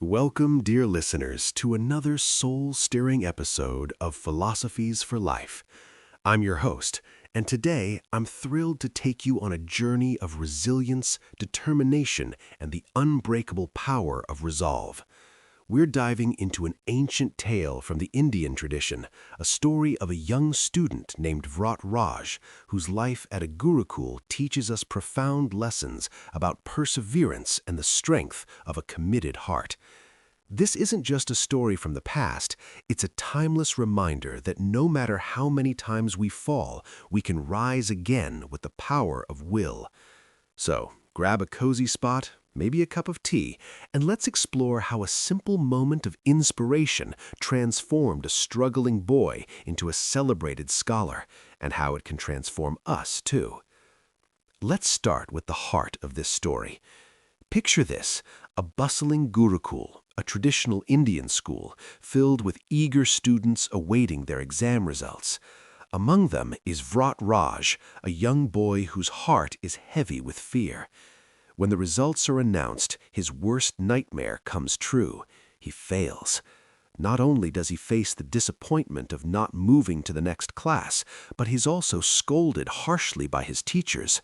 Welcome, dear listeners, to another soul-stirring episode of Philosophies for Life. I'm your host, and today I'm thrilled to take you on a journey of resilience, determination, and the unbreakable power of resolve. We're diving into an ancient tale from the Indian tradition, a story of a young student named Vratraj, whose life at a Gurukul teaches us profound lessons about perseverance and the strength of a committed heart. This isn't just a story from the past, it's a timeless reminder that no matter how many times we fall, we can rise again with the power of will. So, grab a cozy spot, maybe a cup of tea, and let's explore how a simple moment of inspiration transformed a struggling boy into a celebrated scholar, and how it can transform us too. Let's start with the heart of this story. Picture this, a bustling Gurukul, a traditional Indian school filled with eager students awaiting their exam results. Among them is Vratraj, a young boy whose heart is heavy with fear. When the results are announced, his worst nightmare comes true. He fails. Not only does he face the disappointment of not moving to the next class, but he's also scolded harshly by his teachers.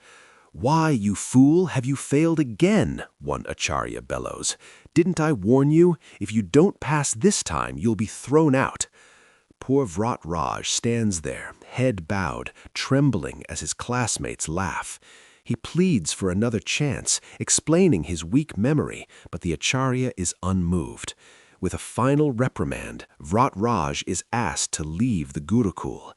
"Why, you fool, have you failed again?" one Acharya bellows. "Didn't I warn you? If you don't pass this time, you'll be thrown out." Poor Vratraj stands there, head bowed, trembling as his classmates laugh. He pleads for another chance, explaining his weak memory, but the Acharya is unmoved. With a final reprimand, Vratraj is asked to leave the Gurukul.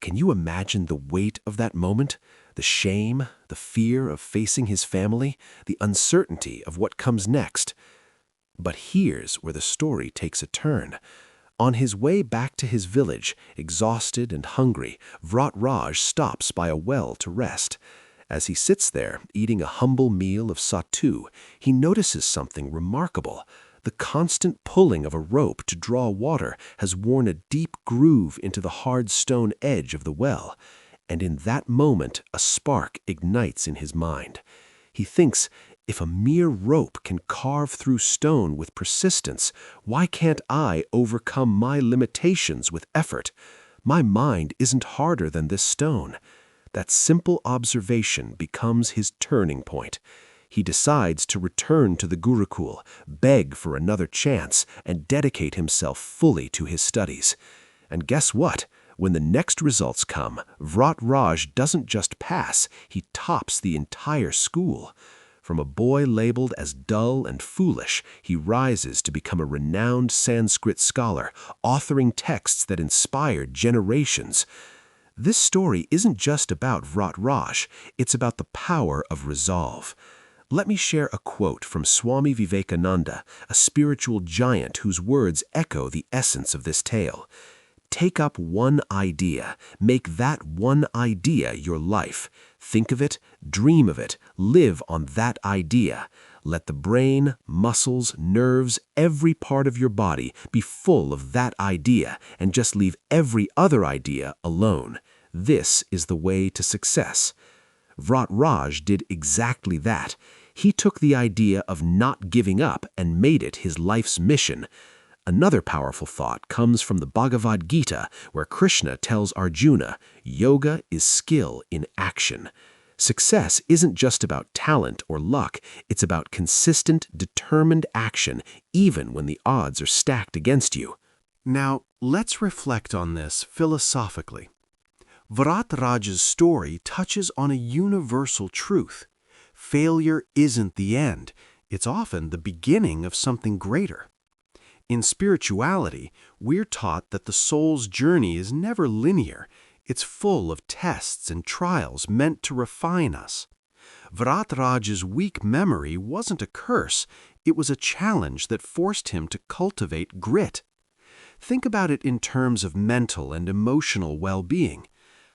Can you imagine the weight of that moment? The shame, the fear of facing his family, the uncertainty of what comes next. But here's where the story takes a turn. On his way back to his village, exhausted and hungry, Vratraj stops by a well to rest. As he sits there, eating a humble meal of sattu, he notices something remarkable. The constant pulling of a rope to draw water has worn a deep groove into the hard stone edge of the well. And in that moment, a spark ignites in his mind. He thinks, if a mere rope can carve through stone with persistence, why can't I overcome my limitations with effort? My mind isn't harder than this stone. That simple observation becomes his turning point. He decides to return to the Gurukul, beg for another chance, and dedicate himself fully to his studies. And guess what? When the next results come, Vratraj doesn't just pass, he tops the entire school. From a boy labeled as dull and foolish, he rises to become a renowned Sanskrit scholar, authoring texts that inspired generations. This story isn't just about Vratraj, it's about the power of resolve. Let me share a quote from Swami Vivekananda, a spiritual giant whose words echo the essence of this tale. Take up one idea, make that one idea your life. Think of it, dream of it, live on that idea. Let the brain, muscles, nerves, every part of your body be full of that idea, and just leave every other idea alone. This is the way to success. Vratraj did exactly that. He took the idea of not giving up and made it his life's mission. Another powerful thought comes from the Bhagavad Gita, where Krishna tells Arjuna, yoga is skill in action. Success isn't just about talent or luck, it's about consistent, determined action, even when the odds are stacked against you. Now, let's reflect on this philosophically. Vratraj's story touches on a universal truth. Failure isn't the end, it's often the beginning of something greater. In spirituality, we're taught that the soul's journey is never linear. It's full of tests and trials meant to refine us. Vratraj's weak memory wasn't a curse, it was a challenge that forced him to cultivate grit. Think about it in terms of mental and emotional well-being.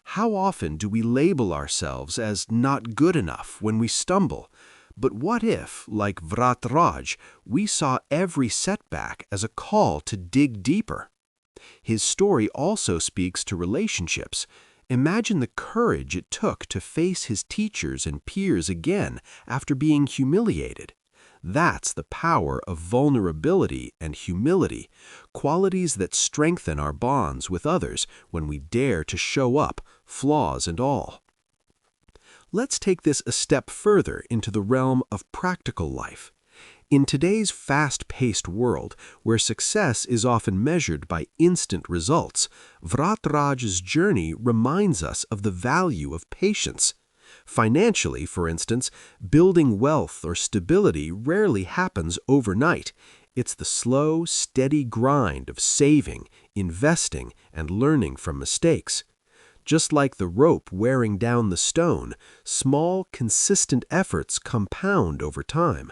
How often do we label ourselves as not good enough when we stumble? But what if, like Vratraj, we saw every setback as a call to dig deeper? His story also speaks to relationships. Imagine the courage it took to face his teachers and peers again after being humiliated. That's the power of vulnerability and humility, qualities that strengthen our bonds with others when we dare to show up, flaws and all. Let's take this a step further into the realm of practical life. In today's fast-paced world, where success is often measured by instant results, Vratraj's journey reminds us of the value of patience. Financially, for instance, building wealth or stability rarely happens overnight. It's the slow, steady grind of saving, investing, and learning from mistakes. Just like the rope wearing down the stone, small, consistent efforts compound over time.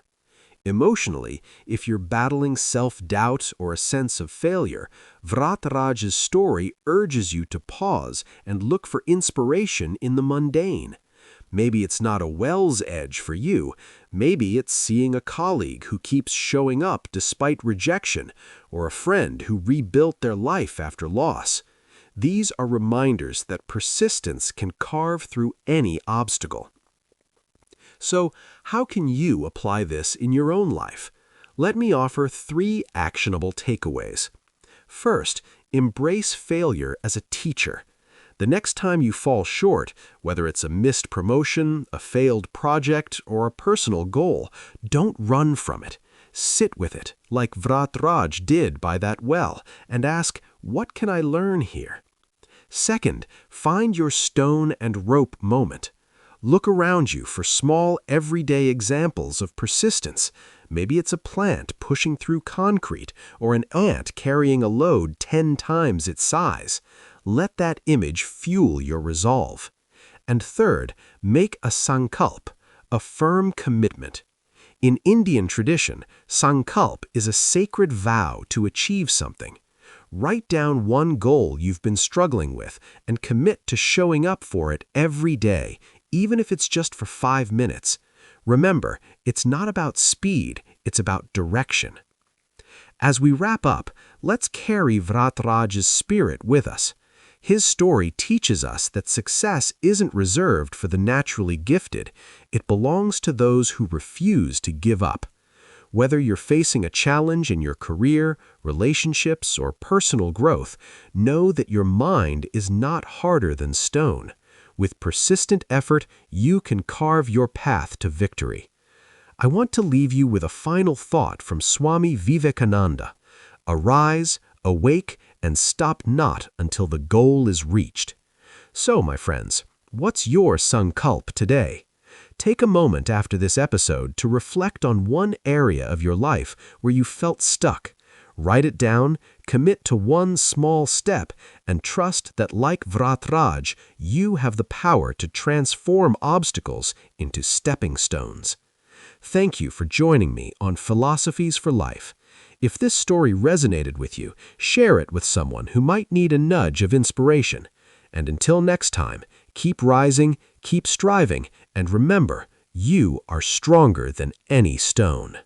Emotionally, if you're battling self-doubt or a sense of failure, Vratraj's story urges you to pause and look for inspiration in the mundane. Maybe it's not a well's edge for you. Maybe it's seeing a colleague who keeps showing up despite rejection, or a friend who rebuilt their life after loss. These are reminders that persistence can carve through any obstacle. So, how can you apply this in your own life? Let me offer 3 actionable takeaways. First, embrace failure as a teacher. The next time you fall short, whether it's a missed promotion, a failed project, or a personal goal, don't run from it. Sit with it, like Vratraj did by that well, and ask, what can I learn here? Second, find your stone and rope moment. Look around you for small, everyday examples of persistence. Maybe it's a plant pushing through concrete, or an ant carrying a load 10 times its size. Let that image fuel your resolve. And third, make a sankalp, a firm commitment. In Indian tradition, sankalp is a sacred vow to achieve something. Write down one goal you've been struggling with and commit to showing up for it every day, even if it's just for 5 minutes. Remember, it's not about speed, it's about direction. As we wrap up, let's carry Vratraj's spirit with us. His story teaches us that success isn't reserved for the naturally gifted. It belongs to those who refuse to give up. Whether you're facing a challenge in your career, relationships, or personal growth, know that your mind is not harder than stone. With persistent effort, you can carve your path to victory. I want to leave you with a final thought from Swami Vivekananda. Arise, awake, and stop not until the goal is reached. So, my friends, what's your sankalp today? Take a moment after this episode to reflect on one area of your life where you felt stuck. Write it down, commit to one small step, and trust that, like Vratraj, you have the power to transform obstacles into stepping stones. Thank you for joining me on Philosophies for Life. If this story resonated with you, share it with someone who might need a nudge of inspiration. And until next time, keep rising, keep striving, and remember, you are stronger than any stone.